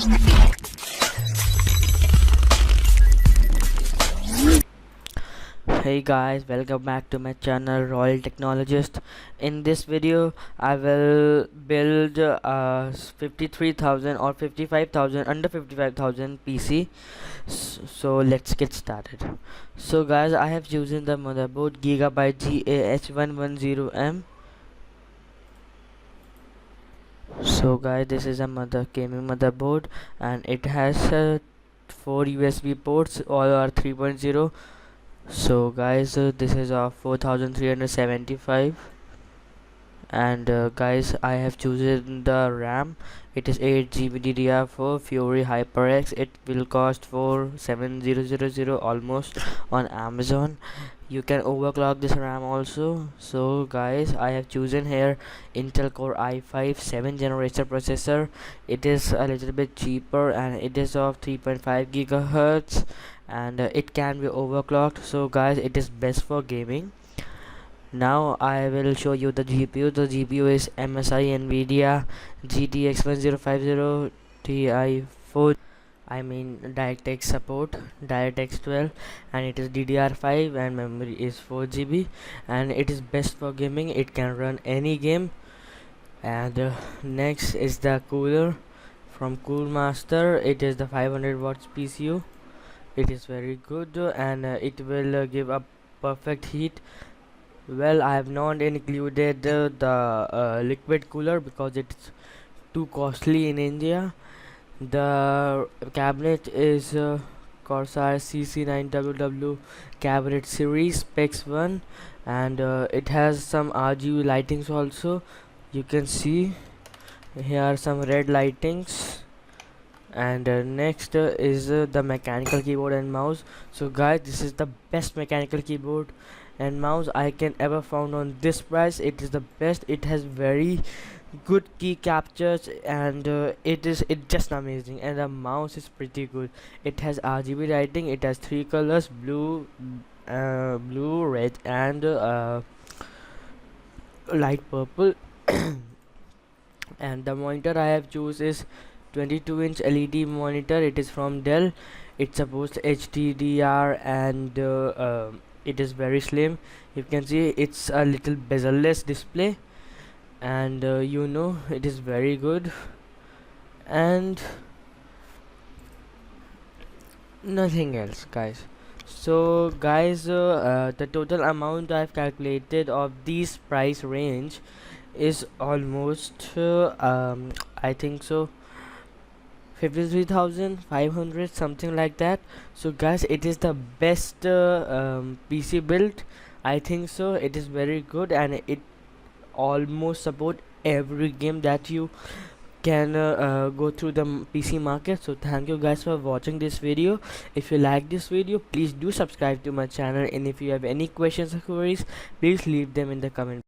Hey guys, welcome back to my channel Royal Technologist. In this video I will build 53,000 or 55,000 under 55,000 PC. So let's get started. So guys, I have chosen the motherboard Gigabyte GAH110M. So guys, this is a gaming motherboard, and it has 4 USB ports, all are 3.0. So guys, this is 4375, and guys, I have chosen the RAM. It is 8 GB DDR4 Fury HyperX. It will cost for 7000 almost on Amazon. You can overclock this RAM also. So guys, I have chosen here Intel Core i5 7th generation processor. It is a little bit cheaper, and it is of 3.5 gigahertz, and it can be overclocked. So guys, it is best for gaming. Now I will show you the GPU. The GPU is MSI Nvidia GTX 1050 Ti 4, I mean DirectX support, DirectX 12, and it is DDR5, and memory is 4 GB, and it is best for gaming. It can run any game. And next is the cooler from Coolmaster. It is the 500 watts PCU. It is very good, and it will give a perfect heat. Well, I have not included the liquid cooler because it's too costly in India. The cabinet is Corsair CC9WW cabinet series specs 1, and it has some RGB lightings also. You can see here are some red lightings. And next is the mechanical keyboard and mouse. So guys, this is the best mechanical keyboard and mouse I can ever found on this price. It is the best. It has very good key captures, and it just amazing, and the mouse is pretty good. It has RGB lighting. It has 3 colors: blue, red, and light purple. And the monitor I have choose is 22-inch LED monitor. It is from Dell. It supports HDR, and it is very slim. You can see it's a little bezel-less display, and it is very good. And nothing else, guys. So guys, the total amount I've calculated of these price range is almost I think so 53,500, something like that. So guys, it is the best PC build, I think so. It is very good, and it almost support every game that you can go through the PC market. So thank you guys for watching this video. If you like this video, please do subscribe to my channel, and if you have any questions or queries, please leave them in the comment.